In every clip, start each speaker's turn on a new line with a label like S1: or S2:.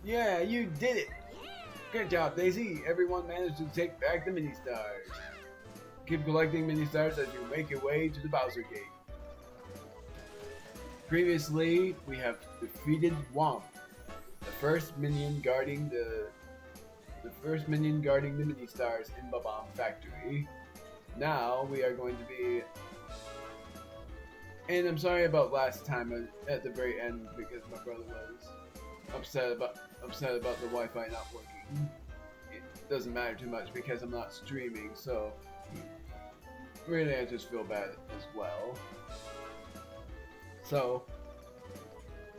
S1: Yeah, you did it! Good job, Daisy! Everyone managed to take back the mini stars. Keep collecting mini stars as you make your way to the Bowser Gate. Previously, we have defeated Womb, the first minion guarding the mini stars in Bob-omb Factory. Now we are going to be, and I'm sorry about last time at the very end because my brother was upset about the Wi-Fi not working. It doesn't matter too much because I'm not streaming, so really I just feel bad as well. So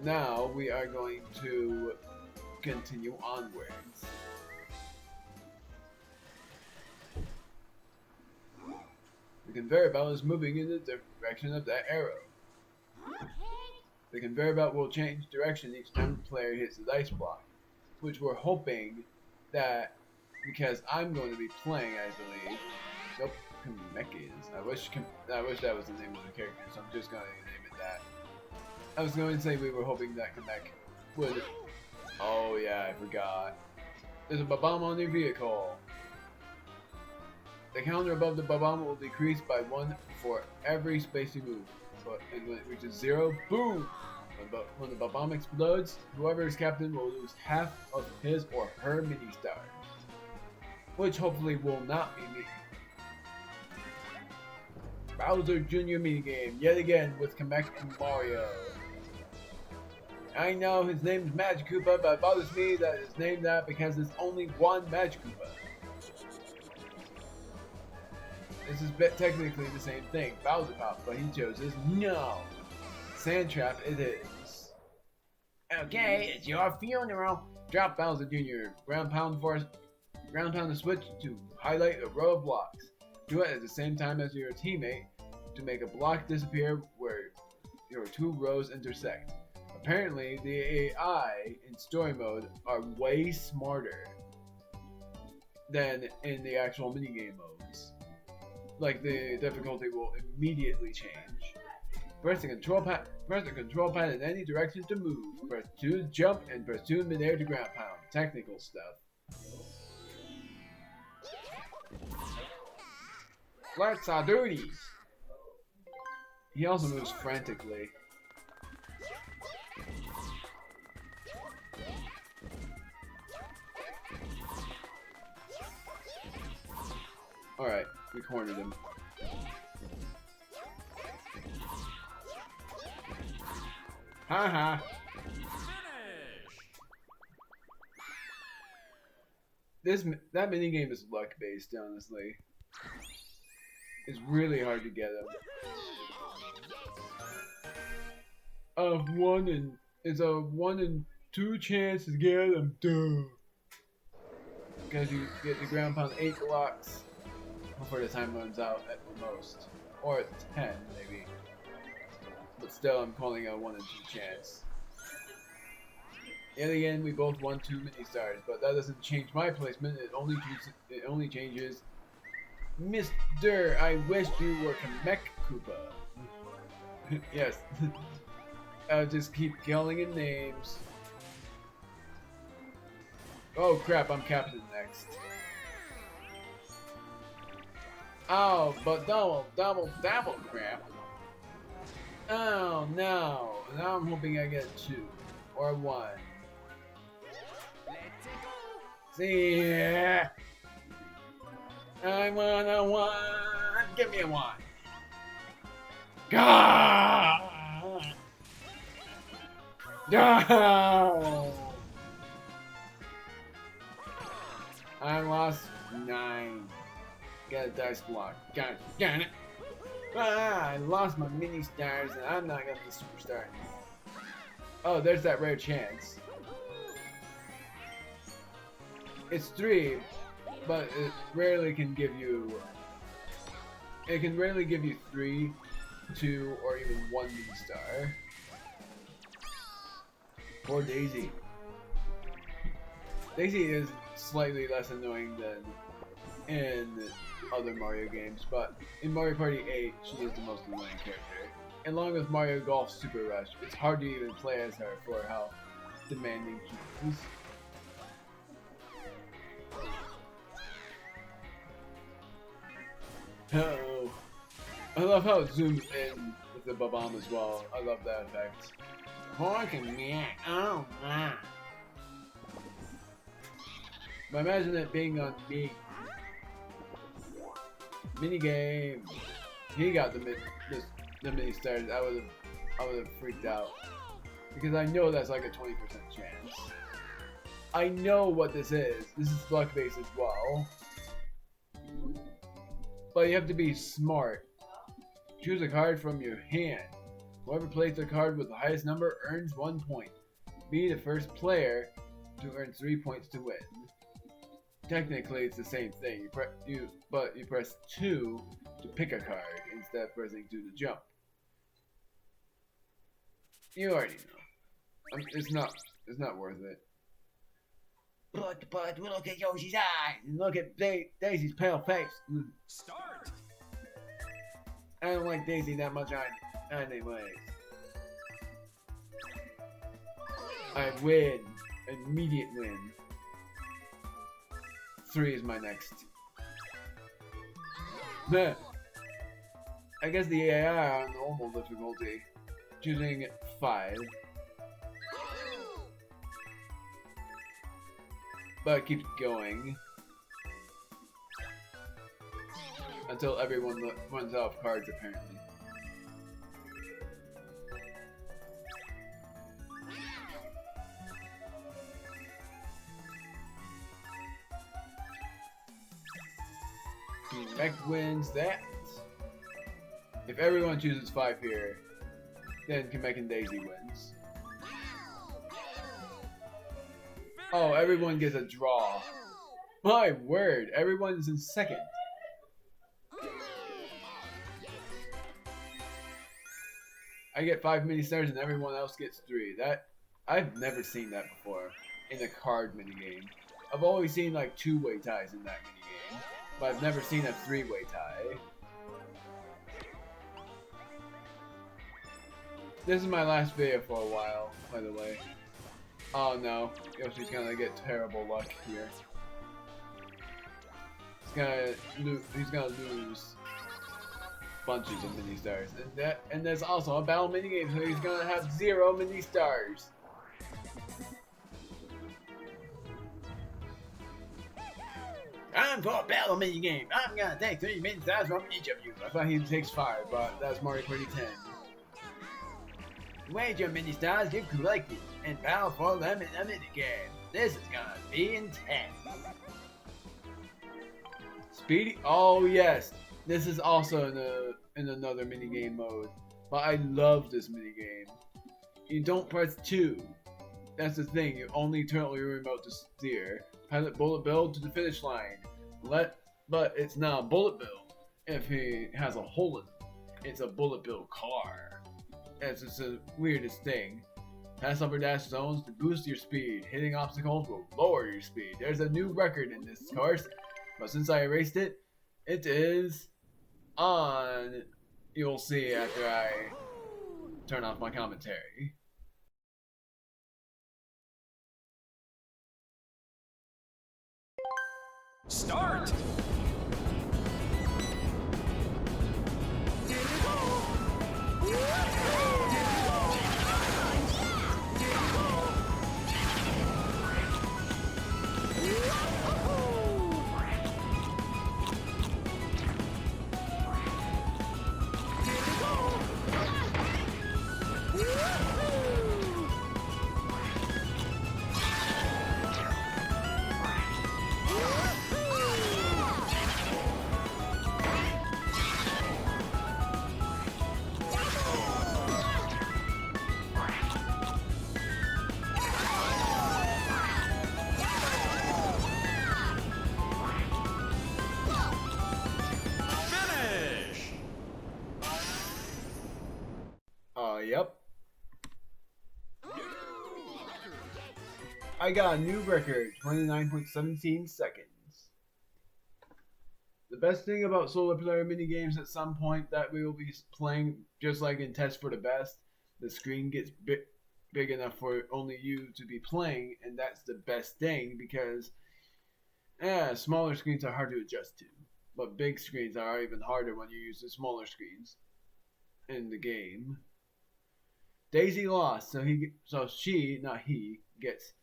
S1: now we are going to continue onwards. The conveyor belt is moving in the direction of that arrow. The conveyor belt will change direction each time the player hits the ice block, which we're hoping that, because I'm going to be playing, I believe. Nope, Kamek is. I wish that was the name of the character, so I'm just going to name it that. I was going to say we were hoping that Kamek would. Oh yeah, I forgot. There's a Bob-omb on your vehicle. The counter above the Bob-omb will decrease by 1 for every space you move. But when it reaches 0, boom! When the Bob-omb explodes, whoever is captain will lose half of his or her mini stars. Which hopefully will not be me. Bowser Jr. minigame, yet again with Kamek and Mario. I know his name's Magic Koopa, but it bothers me that it's named that because there's only one Magic Koopa. This is technically the same thing, Bowser Pop, but he chose no. Sand Trap it is. Okay, it's your funeral. Drop Bowser Jr. Ground pound the switch to highlight a row of blocks. Do it at the same time as your teammate to make a block disappear where your 2 rows intersect. Apparently, the AI in story mode are way smarter than in the actual minigame modes. Like, the difficulty will immediately change. Press the control pad in any direction to move. Press 2 to jump and press 2 in midair to ground pound. Technical stuff. Let's do these. He also moves frantically. Alright, we cornered him. Haha. That minigame is luck based, honestly. It's really hard to get them. It's a 1 in 2 chance to get them. Duh. Because you get the ground pound 8 blocks before the time runs out at the most, or at 10 maybe. But still, I'm calling it a 1 in 2 chance. Yet again, we both won 2 mini stars, but that doesn't change my placement. It only changes Mr. I wish you were Kamek Koopa. Yes. I'll just keep calling in names. Oh crap, I'm captain next. Oh, but double crap. Oh no. Now I'm hoping I get 2 or 1. See ya. I want a 1. Give me a 1. God. No. I lost 9. Got a dice block. Got it. Ah, I lost my mini stars and I'm not gonna be superstar. Oh, there's that rare chance. It's 3, but it rarely can give you. It can rarely give you 3, 2, or even 1 mini star. Poor Daisy. Daisy is slightly less annoying than in other Mario games, but in Mario Party 8, she is the most annoying character. Along with Mario Golf Super Rush, it's hard to even play as her for how demanding she is. Oh, I love how it zooms in with the Bob-omb as well. I love that effect. Pork and meat. Oh my. But imagine it being on me. Minigame. He got the mini stars. I would have freaked out because I know that's like a 20% chance. I know what this is. This is luck based as well. But you have to be smart. Choose a card from your hand. Whoever plays the card with the highest number earns 1 point. Be the first player to earn 3 points to win. Technically, it's the same thing. But you press 2 to pick a card instead of pressing 2 to jump. You already know. It's not worth it. But look at Yoshi's eyes and look at Daisy's pale face.
S2: Start.
S1: I don't like Daisy that much anyways. I win. Immediate win. 3 is my next. Meh. I guess the AI on normal difficulty. Choosing 5. But it keeps going. Until everyone runs out of cards, apparently. Kamek wins that. If everyone chooses 5 here, then Kamek and Daisy wins. Oh, everyone gets a draw. My word, everyone's in second. I get 5 mini stars and everyone else gets 3. I've never seen that before in a card minigame. I've always seen like 2-way ties in that minigame, but I've never seen a 3-way tie. This is my last video for a while, by the way. Oh no, Yoshi's gonna get terrible luck here. He's gonna lose bunches of mini stars, and there's also a battle minigame, so he's gonna have 0 mini stars. I'm for a battle minigame. I'm gonna take 3 mini stars from each of you. I thought he takes 5, but that's Mario Kart 10. Wage your mini stars you've collected and battle for them in a minigame. This is gonna be intense. Speedy? Oh yes, this is also in another minigame mode. But I love this minigame. You don't press 2. That's the thing, you only turn on your remote to steer. Pilot Bullet Bill to the finish line. But it's not a Bullet Bill if he has a hole in it. It's a Bullet Bill car. It's just the weirdest thing. Pass upper dash zones to boost your speed. Hitting obstacles will lower your speed. There's a new record in this course, but since I erased it, it is on. You'll see after I turn off my commentary.
S2: Start.
S1: Yep. I got a new record, 29.17 seconds. The best thing about solo player minigames at some point that we will be playing, just like in Test for the Best, the screen gets big enough for only you to be playing, and that's the best thing because smaller screens are hard to adjust to. but big screens are even harder when you use the smaller screens in the game. Daisy lost, so she, not he, gets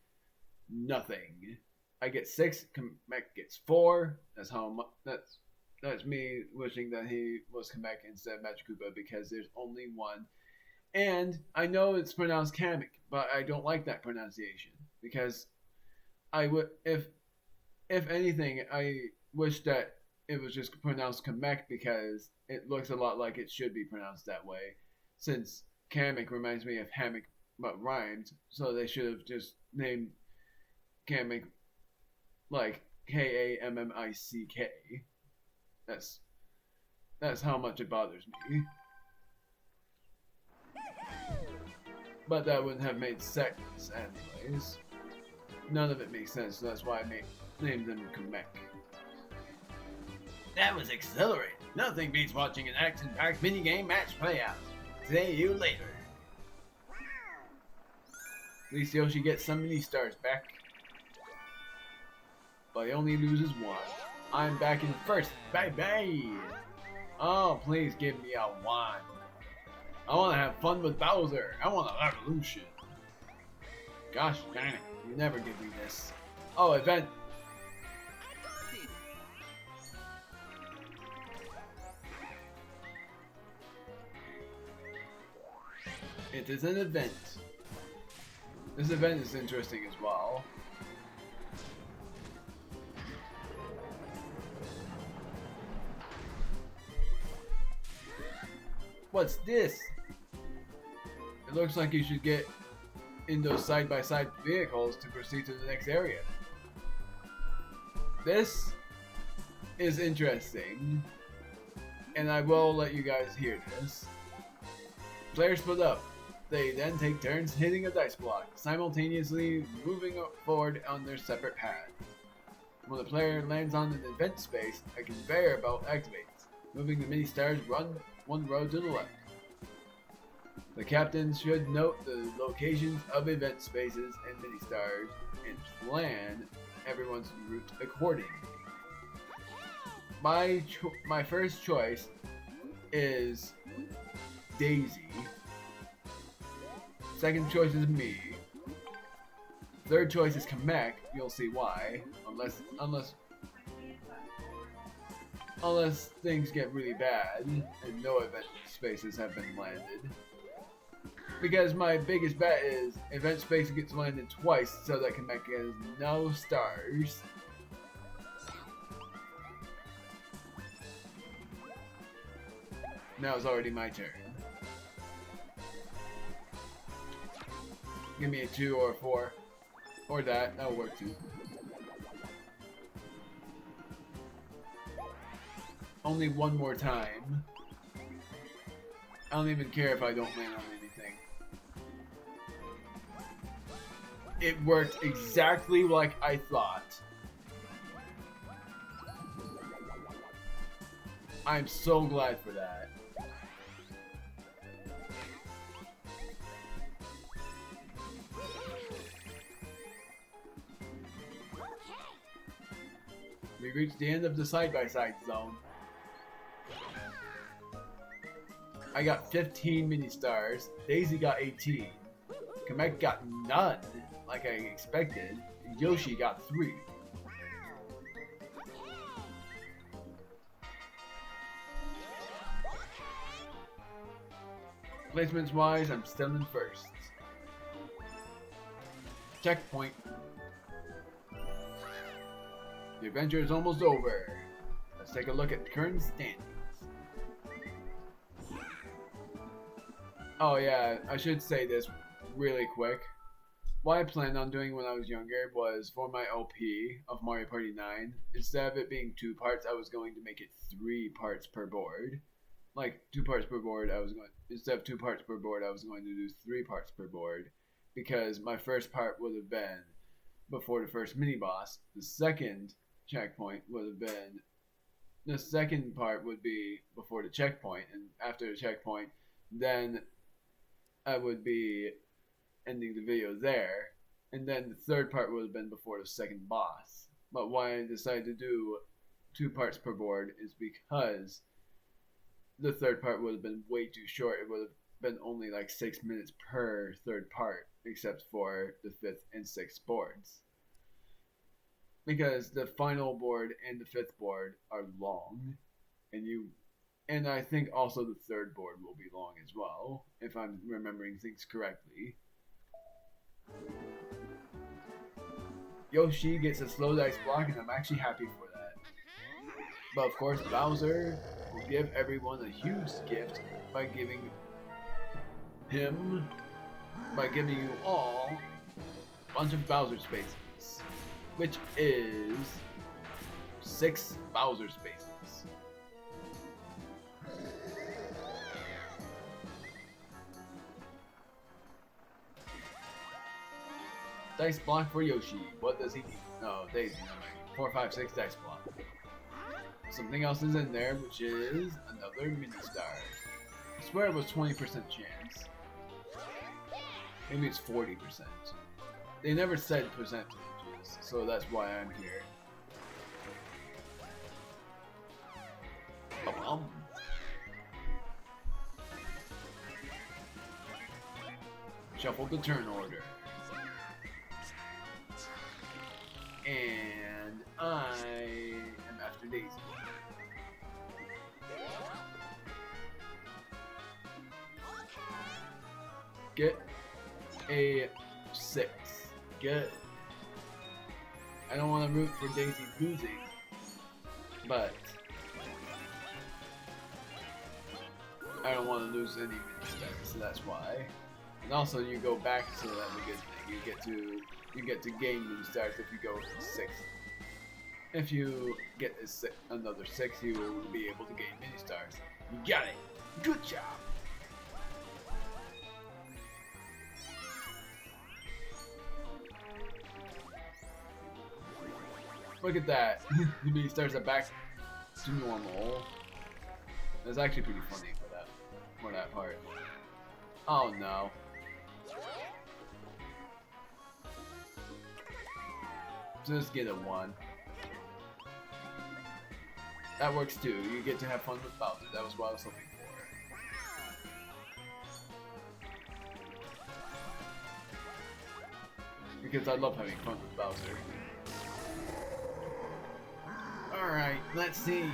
S1: nothing. I get 6. Kamek gets 4. That's me wishing that he was Kamek instead of Magic because there's only one. And I know it's pronounced Kamek, but I don't like that pronunciation because I would if anything I wish that it was just pronounced Kamek because it looks a lot like it should be pronounced that way. Since Kamek reminds me of hammock but rhymes, so they should have just named Kamek like Kammick. That's how much it bothers me. But that wouldn't have made sense anyways. None of it makes sense, so that's why I named them Kamek. That was exhilarating. Nothing beats watching an action-packed minigame match play out. See you later. At least Yoshi gets some mini stars back. But he only loses 1. I'm back in first. Bye-bye. Oh, please give me a 1. I want to have fun with Bowser. I want a revolution. Gosh dang it. You never give me this. Oh, event. It is an event. This event is interesting as well. What's this? It looks like you should get in those side-by-side vehicles to proceed to the next area. This is interesting, and I will let you guys hear this. Players split up. They then take turns hitting a dice block, simultaneously moving forward on their separate paths. When the player lands on an event space, a conveyor belt activates, moving the mini stars one row to the left. The captain should note the locations of event spaces and mini stars and plan everyone's route accordingly. My first choice is Daisy. Second choice is me. Third choice is Kamek. You'll see why, unless things get really bad and no event spaces have been landed. Because my biggest bet is event space gets landed twice so that Kamek has no stars. Now it's already my turn. Give me a 2 or a 4. Or that'll work too. Only one more time. I don't even care if I don't land on anything. It worked exactly like I thought. I'm so glad for that. We reached the end of the side-by-side zone. I got 15 mini stars. Daisy got 18. Kamek got none, like I expected. And Yoshi got 3. Placements wise, I'm still in first. Checkpoint. The adventure is almost over. Let's take a look at the current standings. Oh yeah, I should say this really quick. What I planned on doing when I was younger was for my LP of Mario Party 9, instead of it being 2 parts, I was going to make it 3 parts per board. Like 2 parts per board, instead of 2 parts per board, I was going to do 3 parts per board. Because my first part would have been before the first mini boss. The second checkpoint would have been, the second part would be before the checkpoint, and after the checkpoint, then I would be ending the video there, and then the third part would have been before the second boss. But why I decided to do 2 parts per board is because the third part would have been way too short. It would have been only like 6 minutes per third part, except for the 5th and 6th boards. Because the final board and the 5th board are long, and I think also the 3rd board will be long as well, if I'm remembering things correctly. Yoshi gets a slow dice block, and I'm actually happy for that. But of course, Bowser will give everyone a huge gift by giving you all a bunch of Bowser spaces, which is 6 Bowser spaces. Dice block for Yoshi. What does he need? No, Daisy. 4, 5, 6 dice block. Something else is in there, which is another mini star. I swear it was 20% chance. Maybe it's 40%. They never said percentages, so that's why I'm here. Shuffle the turn order. And I am after Daisy. Get a 6. Good. I don't want to root for Daisy losing, but I don't want to lose any mini stars, so that's why. And also, you go back, so that's a good thing. You get to gain mini stars if you go 6. If you get another 6, you will be able to gain mini stars. You got it. Good job. Look at that. The mini stars are back to normal. That's actually pretty funny for that part. Oh no. Just get a 1. That works too. You get to have fun with Bowser. That was what I was hoping for. Because I love having fun with Bowser. Alright, let's see.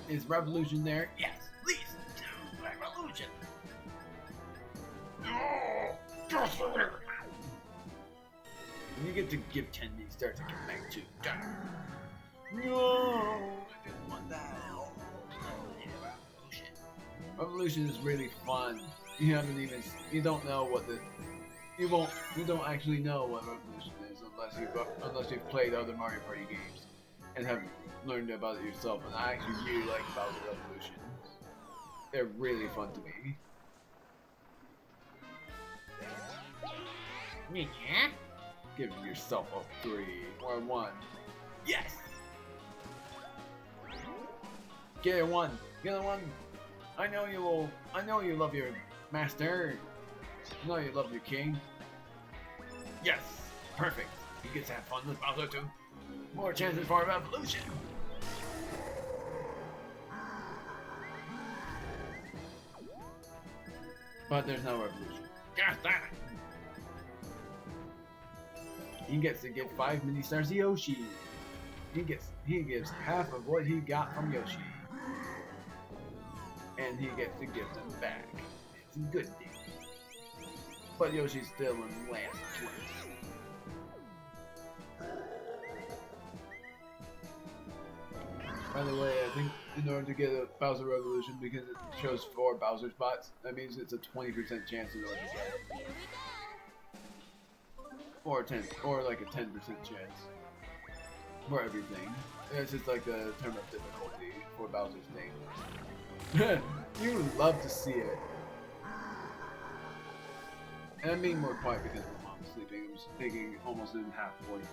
S1: Is Revolution there? Yes, please do Revolution. You get to give 10 mini stars to come back to. No! I didn't want that. Revolution. Revolution is really fun. You don't know what you don't actually know what Revolution is unless you've played other Mario Party games and have learned about it yourself. And I actually really like Bowser Revolutions. They're really fun to me. Yeah. Give yourself a 3 or a 1. Yes! Get a 1. Get a 1. I know you love your master. I know you love your king. Yes! Perfect. You get to have fun with Bowser too. More chances for a revolution. But there's no revolution. Gosh damn it! He gets to give 5 mini stars to Yoshi. He gives half of what he got from Yoshi. And he gets to give them back. It's a good thing. But Yoshi's still in last place. By the way, I think in order to get a Bowser Revolution, because it shows 4 Bowser spots, that means it's a 20% chance in order to get it. Or like a 10% chance for everything. It's just like the term of difficulty for Bowser's name. You would love to see it. And I'm being more quiet because my mom's sleeping. I'm speaking almost in half voice.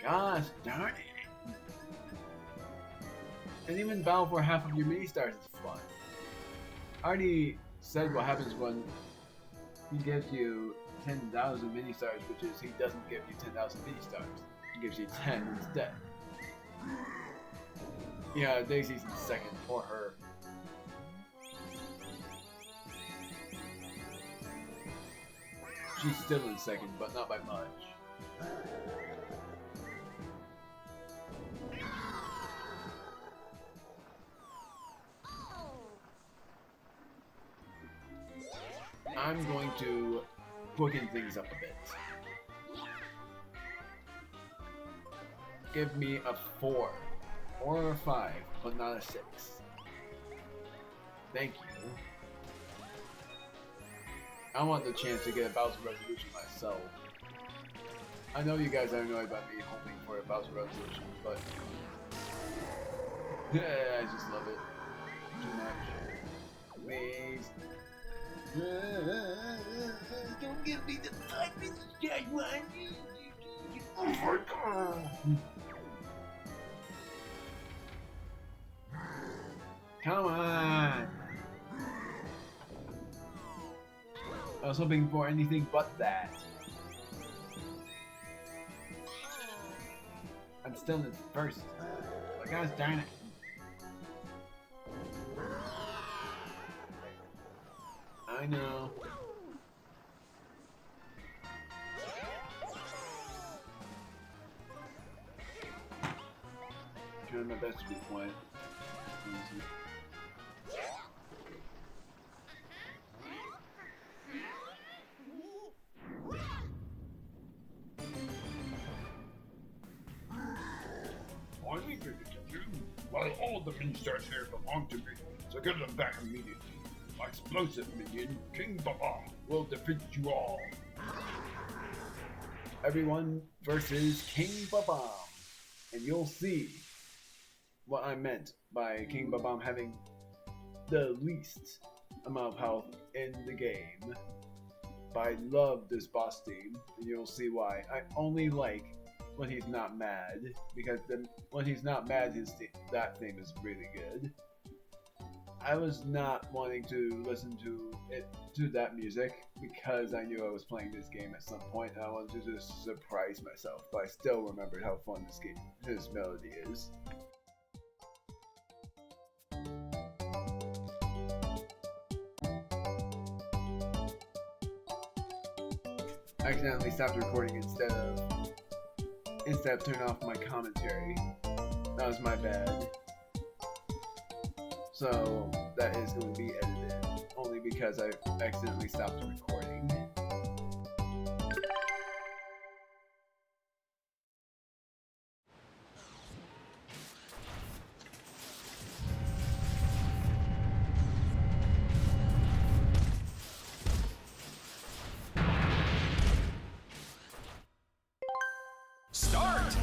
S1: Gosh darn it! And even battle for half of your mini stars is fun. I already said what happens when he gives you 10,000 mini stars, which is he doesn't give you 10,000 mini stars. gives you 10 instead. Yeah, Daisy's in second for her. She's still in second, but not by much. I'm going to quicken things up a bit. Give me a 4 or a 5, but not a 6. Thank you. I want the chance to get a Bowser resolution myself. I know you guys are annoyed by me hoping for a Bowser resolution, but yeah, I just love it too much. Please. Don't give me the 5 minutes I want. Oh my god. Come on. I was hoping for anything but that. I'm still in first. But gosh darn it. I know. Trying my best to be quiet. Easy.
S3: I need to get you. Well, all the minions here belong to me, so get them back immediately. My explosive minion, King Bob-omb, will defeat you all.
S1: Everyone versus King Bob-omb. And you'll see what I meant by King Bob-omb having the least amount of health in the game. But I love this boss theme, and you'll see why. I only like when he's not mad, because when he's not mad, that theme is really good. I was not wanting to listen to that music because I knew I was playing this game at some point, and I wanted to just surprise myself. But I still remembered how fun this melody is. I accidentally stopped recording instead of turning off my commentary. That was my bad. So that is going to be edited, only because I accidentally stopped recording.
S2: Start!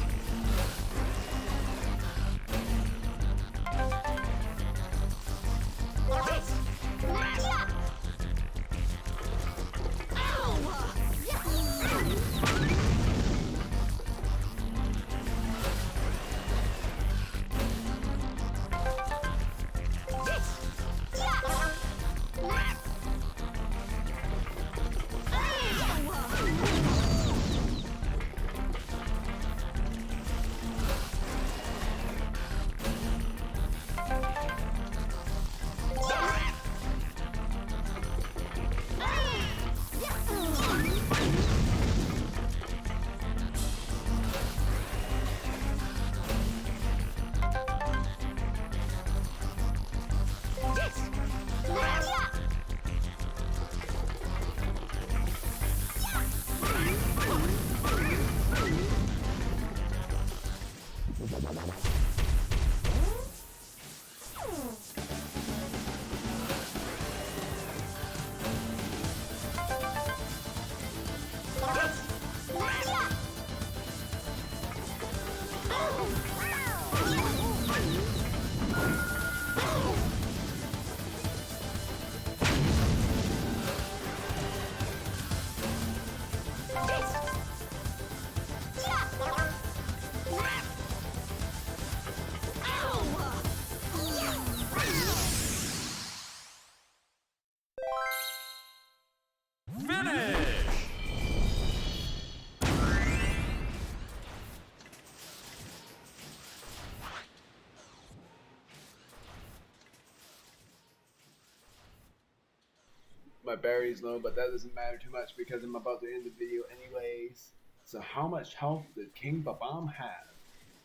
S1: my berry's low, but that doesn't matter too much because I'm about to end the video anyways. So how much health did King Bob-omb have?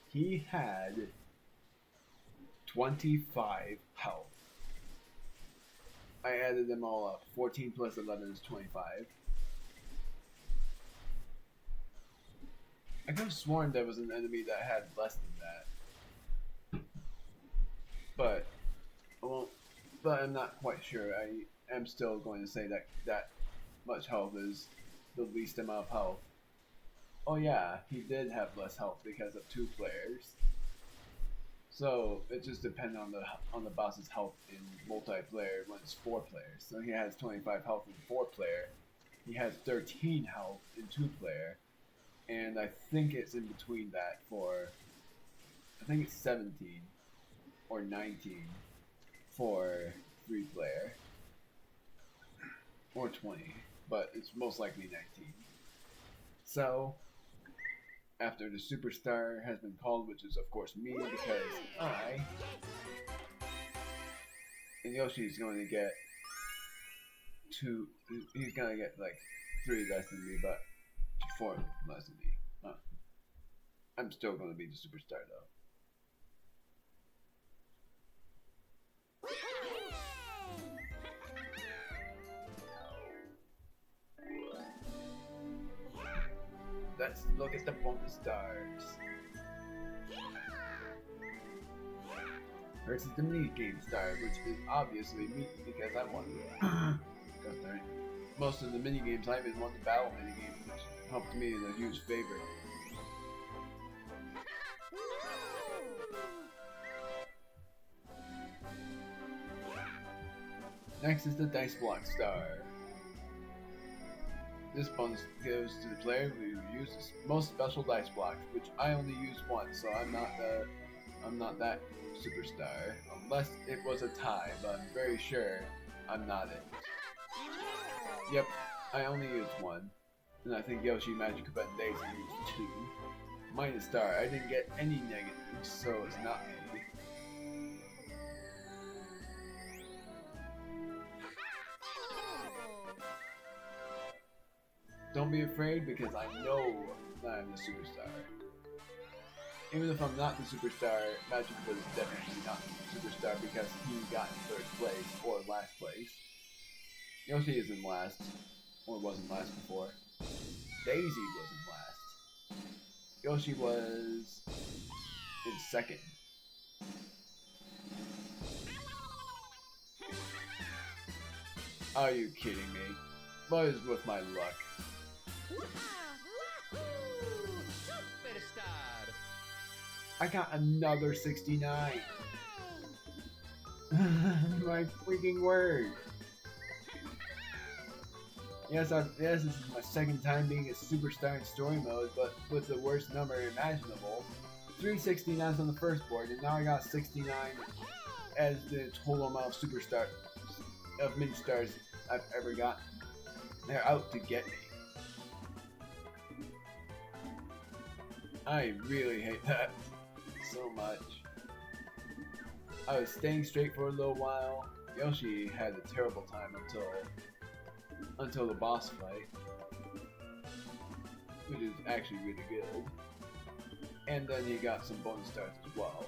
S1: He had 25 health. I added them all up. 14 plus 11 is 25. I could have sworn there was an enemy that had less than that. But I'm not quite sure. I am still going to say that much health is the least amount of health. Oh yeah, he did have less health because of 2 players. So it just depends on the boss's health in multiplayer when it's 4 players. So he has 25 health in 4 player. He has 13 health in 2 player, and I think it's in between that for I think it's 17 or 19 for 3 player or 20, but it's most likely 19. So after the superstar has been called, which is of course me, because and Yoshi's going to get 2, he's going to get like 3 less than me, but 4 less than me. I'm still going to be the superstar though. Let's look at the bonus stars. Versus the mini game star, which is obviously me because I won. Most of the mini games I even won the battle mini game, which helped me in a huge favor. Next is the dice block star. This bonus goes to the player who uses most special dice blocks, which I only use once, so I'm not that superstar. Unless it was a tie, but I'm very sure I'm not it. Yep, I only used 1. And I think Yoshi, Magic Cup, and Daisy used 2. Minus star, I didn't get any negatives, so it's not me. Don't be afraid because I know that I'm the superstar. Even if I'm not the superstar, Magic was definitely not the superstar because he got in 3rd place or last place. Yoshi is in last, or wasn't last before. Daisy was in last. Yoshi was in 2nd. Are you kidding me? What is with my luck? I got another 69. My freaking word. Yes, this is my 2nd time being a superstar in story mode, but with the worst number imaginable. 3 69s on the first board, and now I got 69 as the total amount of mini stars I've ever gotten. They're out to get me. I really hate that so much. I was staying straight for a little while. Yoshi had a terrible time until the boss fight, which is actually really good. And then he got some bonus stars as well.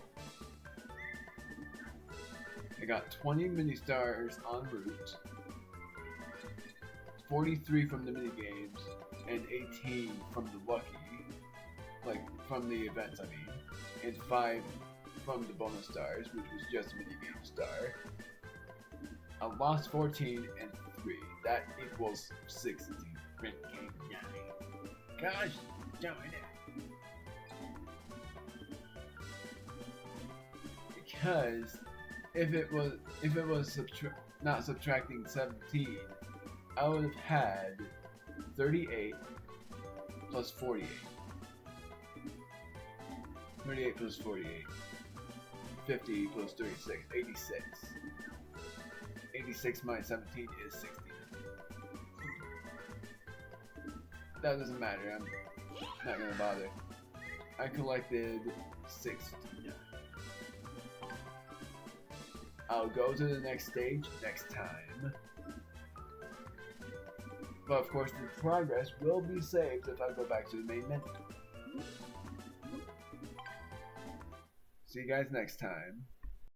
S1: I got 20 mini stars en route, 43 from the mini games, and 18 from the lucky, like from the events I mean, and 5 from the bonus stars, which was just a mini game star. I lost 14 and 3. That equals 69. Gosh darn it. Because if it was not subtracting 17, I would have had 38 plus 48. 38 plus 48. 50 plus 36. 86. 86 minus 17 is 69. That doesn't matter, I'm not gonna bother. I collected 69. I'll go to the next stage next time. But of course, the progress will be saved if I go back to the main menu. See you guys next time.